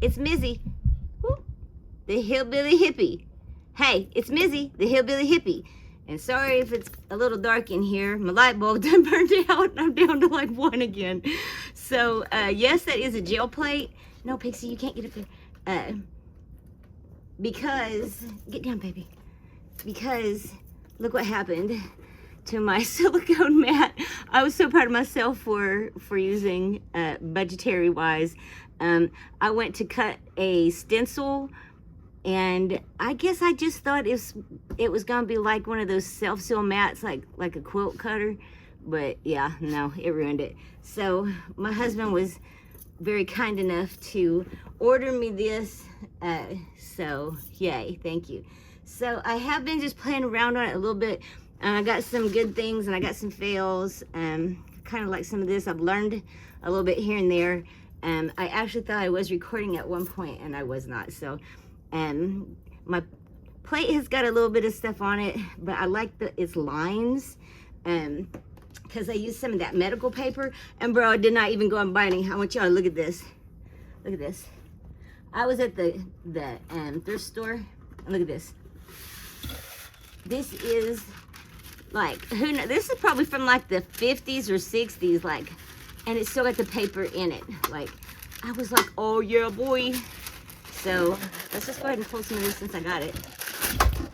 it's Mizzy, the Hillbilly Hippy. Hey, it's Mizzy, the Hillbilly Hippy. And sorry if it's a little dark in here. My light bulb done burned out and I'm down to like 1 again. So, yes, that is a gel plate. No, Pixie, you can't get up there. Because, get down, baby. Because, look what happened to my silicone mat. I was so proud of myself for using, budgetary-wise. I went to cut a stencil, and I guess I just thought it was gonna be like one of those self-seal mats, like a quilt cutter. But yeah, no, it ruined it. So my husband was very kind enough to order me this. So yay, thank you. So I have been just playing around on it a little bit. I got some good things and I got some fails. Kind of like some of this. I've learned a little bit here and there. I actually thought I was recording at one point and I was not. So my plate has got a little bit of stuff on it, but I like its lines because I used some of that medical paper. And bro, I did not even go and buy any. I want y'all to look at this. Look at this. I was at the thrift store and look at this. This is like, who knows? This is probably from like the 50s or 60s, like, and it's still got the paper in it. Like, I was like, oh yeah, boy. So let's just go ahead and pull some of this since I got it.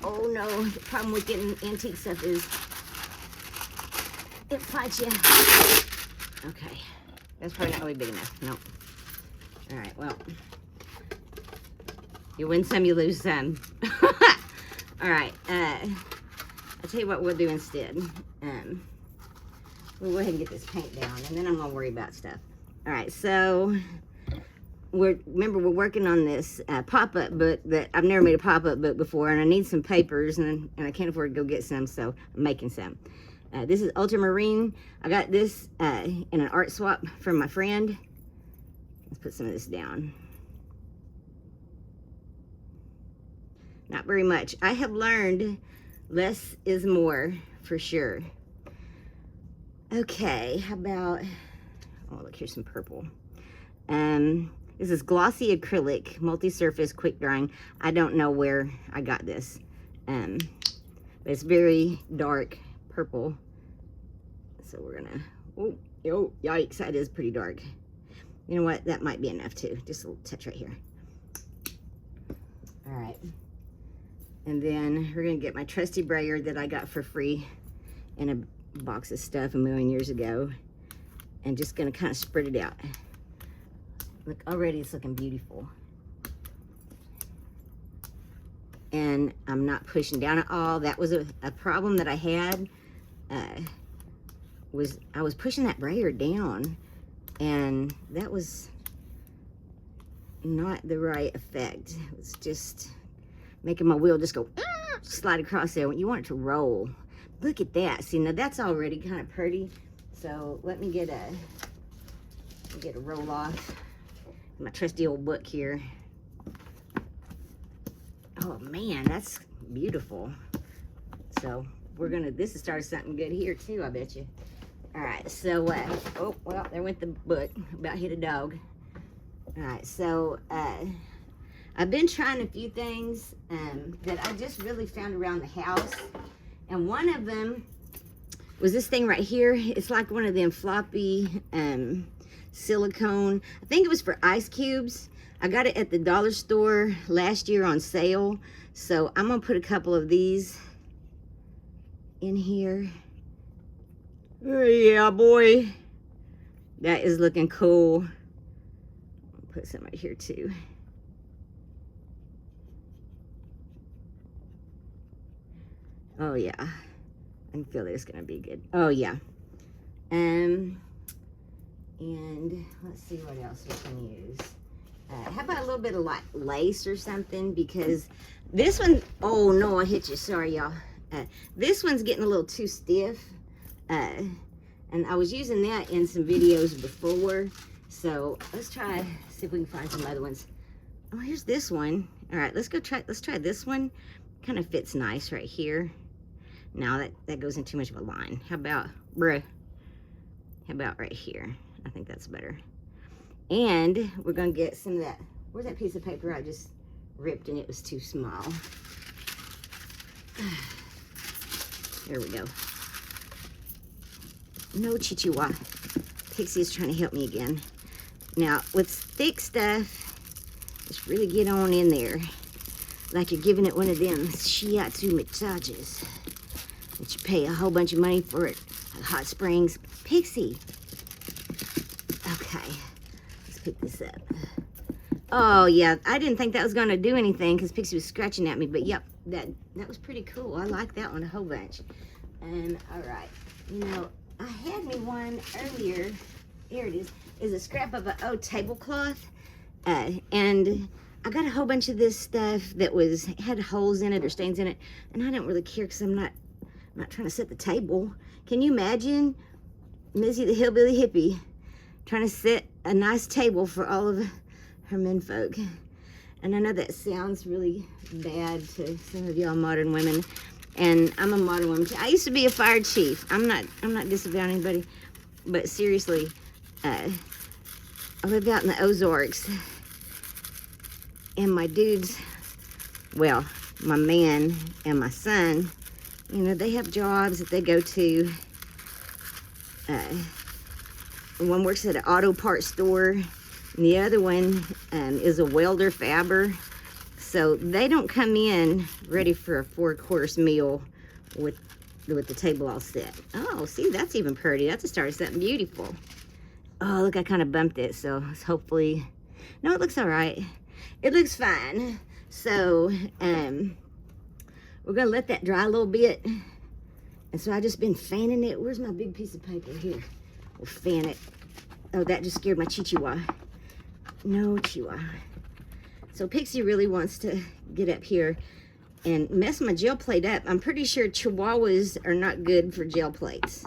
Oh no, the problem with getting antique stuff is it fights you. Okay, that's probably not really big enough. Nope. All right, well, you win some, you lose some. All right, I'll tell you what we'll do instead. We'll go ahead and get this paint down, and then I'm gonna worry about stuff. All right, so remember we're working on this pop-up book that I've never made a pop-up book before, and I need some papers, and I can't afford to go get some, so I'm making some. This is ultramarine. I got this in an art swap from my friend. Let's put some of this down. Not very much. I have learned less is more for sure. Okay, how about, oh look, here's some purple. This is glossy acrylic, multi-surface, quick drying. I don't know where I got this. But it's very dark purple. So we're gonna, oh, yikes, that is pretty dark. You know what, that might be enough too. Just a little touch right here. All right. And then we're gonna get my trusty brayer that I got for free in a box of stuff a million years ago. And just gonna kind of spread it out. Look, already it's looking beautiful. And I'm not pushing down at all. That was a problem that I had. I was pushing that brayer down, and that was not the right effect. It was just making my wheel just go slide across there. You want it to roll. Look at that. See, now that's already kind of pretty. So let me get a roll off. My trusty old book here. Oh man, that's beautiful. So we're gonna, this has started something good here too, I bet you. All right, so, oh, well, there went the book, about hit a dog. All right, so I've been trying a few things that I just really found around the house. And one of them was this thing right here. It's like one of them floppy silicone. I think it was for ice cubes. I got it at the dollar store last year on sale. So I'm gonna put a couple of these in here. Oh, yeah, boy. That is looking cool. I'll put some right here too. Oh yeah, I can feel that it's gonna be good. Oh yeah. And let's see what else we can use. How about a little bit of like lace or something? Because this one, oh no, I hit you, sorry y'all. This one's getting a little too stiff. And I was using that in some videos before. So let's try, see if we can find some other ones. Oh, here's this one. All right, let's try this one. Kind of fits nice right here. Now that goes in too much of a line. How about, bruh? How about right here? I think that's better. And we're gonna get some of that Where's that piece of paper I just ripped and it was too small? There we go. No chihuahua. Pixie is trying to help me again. Now, with thick stuff, just really get on in there. Like you're giving it one of them shiatsu massages that you pay a whole bunch of money for it at Hot Springs. Pixie. Okay, let's pick this up. Oh yeah, I didn't think that was gonna do anything because Pixie was scratching at me, but yep, that was pretty cool. I like that one a whole bunch. All right, you know, I had me one earlier. Here it is. Is a scrap of an old tablecloth, and I got a whole bunch of this stuff that had holes in it or stains in it, and I didn't really care because I'm not trying to set the table. Can you imagine Missy the Hillbilly Hippie trying to set a nice table for all of her menfolk? And I know that sounds really bad to some of y'all modern women, and I'm a modern woman too. I used to be a fire chief. I'm not disavowing anybody, but seriously, I lived out in the Ozarks, and my dudes, well, my man and my son, you know, they have jobs that they go to. One works at an auto parts store, and the other one is a welder fabber. So they don't come in ready for a 4-course meal with the table all set. Oh, see, that's even pretty. That's a start of something beautiful. Oh, look, I kind of bumped it, so hopefully, no, it looks all right. It looks fine. So, we're gonna let that dry a little bit. And so I just been fanning it. Where's my big piece of paper? Here, we'll fan it. Oh, that just scared my chihuahua. No chihuahua. So Pixie really wants to get up here and mess my gel plate up. I'm pretty sure chihuahuas are not good for gel plates.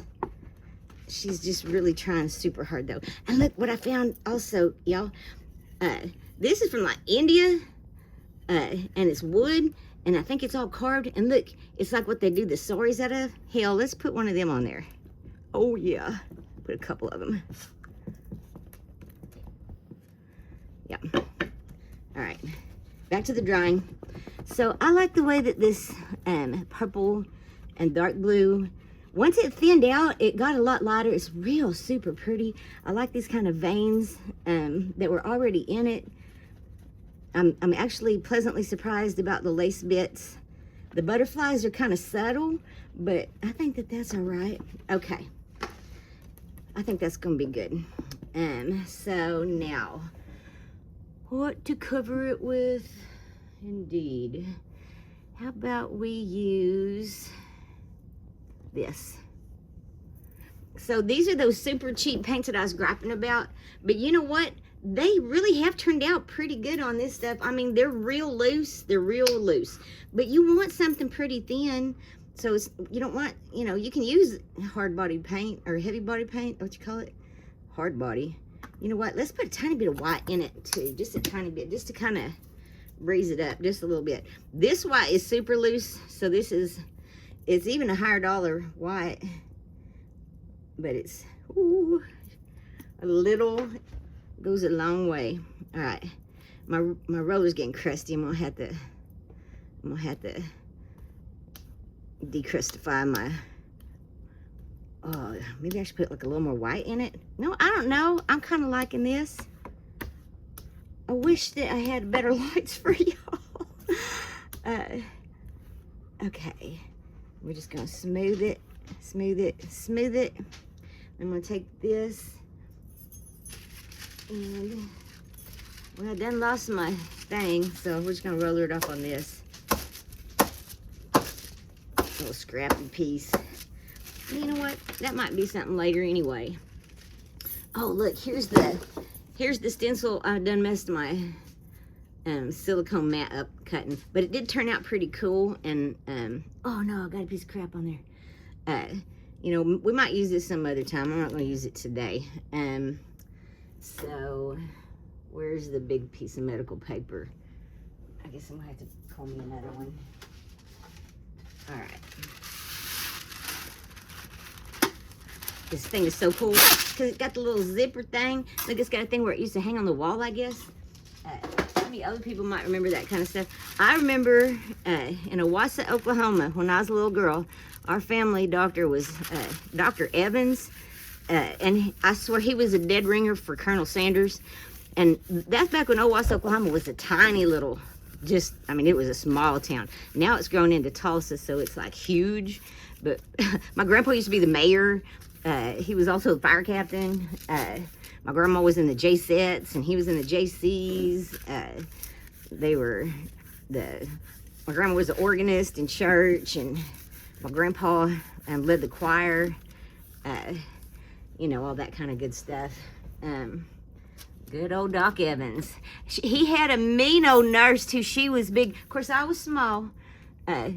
She's just really trying super hard though. And look what I found also, y'all. This is from like India, and it's wood, and I think it's all carved. And look, it's like what they do the saris out of. Hell, let's put one of them on there. Oh yeah, put a couple of them. Yeah. All right, back to the drawing. So I like the way that this purple and dark blue, once it thinned out, it got a lot lighter. It's real super pretty. I like these kind of veins that were already in it. I'm actually pleasantly surprised about the lace bits. The butterflies are kind of subtle, but I think that that's all right. Okay, I think that's gonna be good. So now, what to cover it with? Indeed. How about we use this? So these are those super cheap paints that I was griping about, but you know what? They really have turned out pretty good on this stuff. I mean, they're real loose. They're real loose, but you want something pretty thin. So it's, you don't want, you know, you can use hard body paint or heavy body paint. What you call it? Hard body. You know what? Let's put a tiny bit of white in it too. Just a tiny bit, just to kind of breeze it up just a little bit. This white is super loose, so this is, it's even a higher dollar white, but it's, ooh, a little, goes a long way. All right, my roller's getting crusty. I'm gonna have to decrustify my, oh, maybe I should put like a little more white in it. No, I don't know. I'm kind of liking this. I wish that I had better lights for y'all. Okay, we're just gonna smooth it, smooth it, smooth it. I'm gonna take this and, well, I done lost my thing, so we're just gonna roller it off on this little scrappy piece. You know what? That might be something later anyway. Oh, look, here's the stencil. I done messed my silicone mat up cutting, but it did turn out pretty cool. And oh no, I got a piece of crap on there. You know, we might use this some other time. I'm not going to use it today. So where's the big piece of medical paper? I guess I'm gonna have to pull me another one. All right. This thing is so cool because it's got the little zipper thing. Look, it's got a thing where it used to hang on the wall, I guess. maybe other people might remember that kind of stuff. I remember in Owasso, Oklahoma, when I was a little girl, our family doctor was Dr. Evans, and I swear he was a dead ringer for Colonel Sanders. And that's back when Owasso, Oklahoma was a tiny little, it was a small town. Now it's grown into Tulsa, so it's like huge. But my grandpa used to be the mayor. He was also the fire captain. My grandma was in the J-sets, and he was in the JCs. My grandma was the organist in church, and my grandpa led the choir. All that kind of good stuff. Good old Doc Evans. He had a mean old nurse too. She was big. Of course, I was small,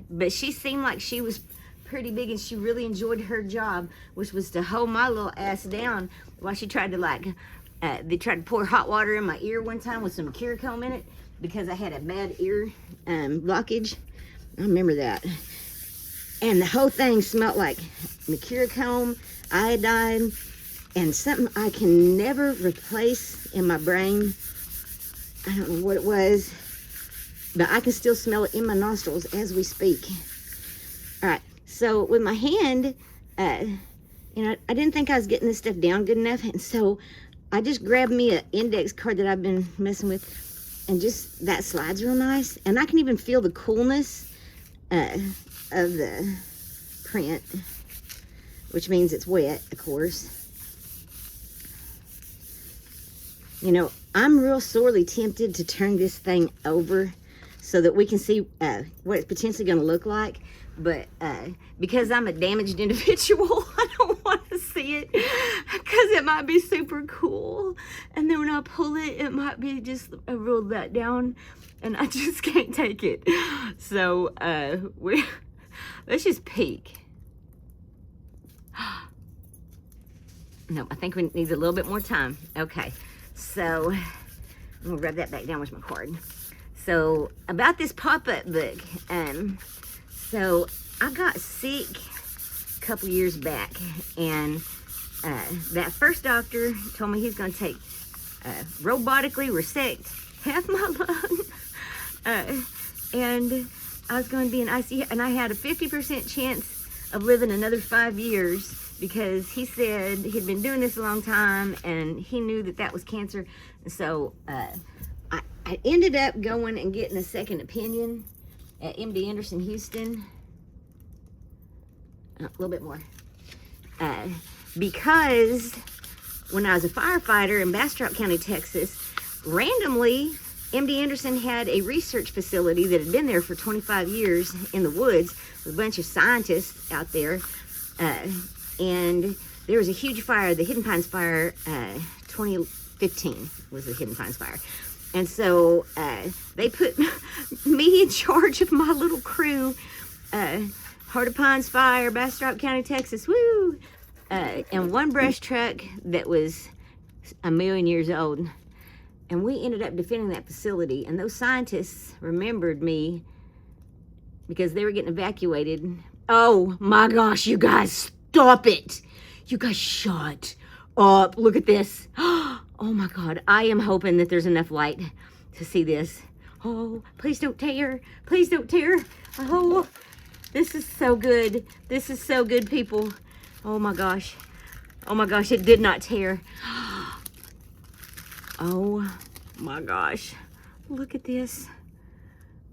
but she seemed like she was pretty big, and she really enjoyed her job, which was to hold my little ass down while she tried to they tried to pour hot water in my ear one time with some silicone in it because I had a bad ear blockage. I remember that. And the whole thing smelled like mercurochrome, iodine, and something I can never replace in my brain. I don't know what it was, but I can still smell it in my nostrils as we speak. All right, so with my hand, I didn't think I was getting this stuff down good enough, and so I just grabbed me an index card that I've been messing with, and just that slides real nice, and I can even feel the coolness of the print, which means it's wet, of course. I'm real sorely tempted to turn this thing over so that we can see what it's potentially going to look like. But because I'm a damaged individual, I don't want to see it because it might be super cool. And then when I pull it, it might be just a real letdown, and I just can't take it. So let's just peek. No, I think we need a little bit more time. Okay, so I'm gonna rub that back down with my cord. So about this pop-up book, so I got sick a couple years back, and that first doctor told me he's gonna take robotically resect half my lung, and I was going to be in ICU, and I had a 50% chance of living another 5 years because he said he'd been doing this a long time, and he knew that was cancer. And so I ended up going and getting a second opinion at MD Anderson Houston. A little bit more. Because when I was a firefighter in Bastrop County, Texas, randomly, MD Anderson had a research facility that had been there for 25 years in the woods with a bunch of scientists out there. And there was a huge fire, the Hidden Pines fire, 2015 was the Hidden Pines fire. And so they put me in charge of my little crew, Heart of Pines Fire, Bastrop County, Texas, woo! And one brush truck that was 1,000,000 years old. And we ended up defending that facility. And those scientists remembered me because they were getting evacuated. Oh my gosh, you guys, stop it. You guys shut up. Look at this. Oh my God, I am hoping that there's enough light to see this. Oh, please don't tear. Please don't tear. Oh, this is so good. This is so good, people. Oh my gosh. Oh my gosh, it did not tear. Oh my gosh. Look at this.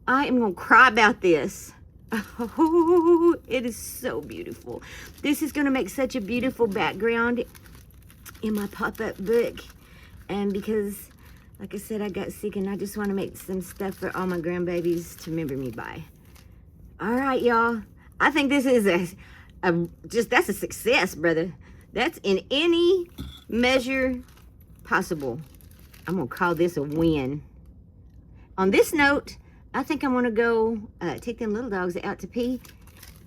I am going to cry about this. Oh, it is so beautiful. This is going to make such a beautiful background in my pop-up book. And because, like I said, I got sick, and I just want to make some stuff for all my grandbabies to remember me by. All right, y'all. I think this is that's a success, brother. That's in any measure possible. I'm going to call this a win. On this note, I think I'm going to go take them little dogs out to pee.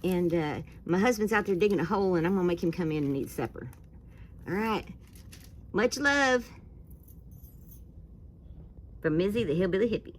And my husband's out there digging a hole, and I'm going to make him come in and eat supper. All right. Much love. From Mizzy, the Hillbilly Hippie.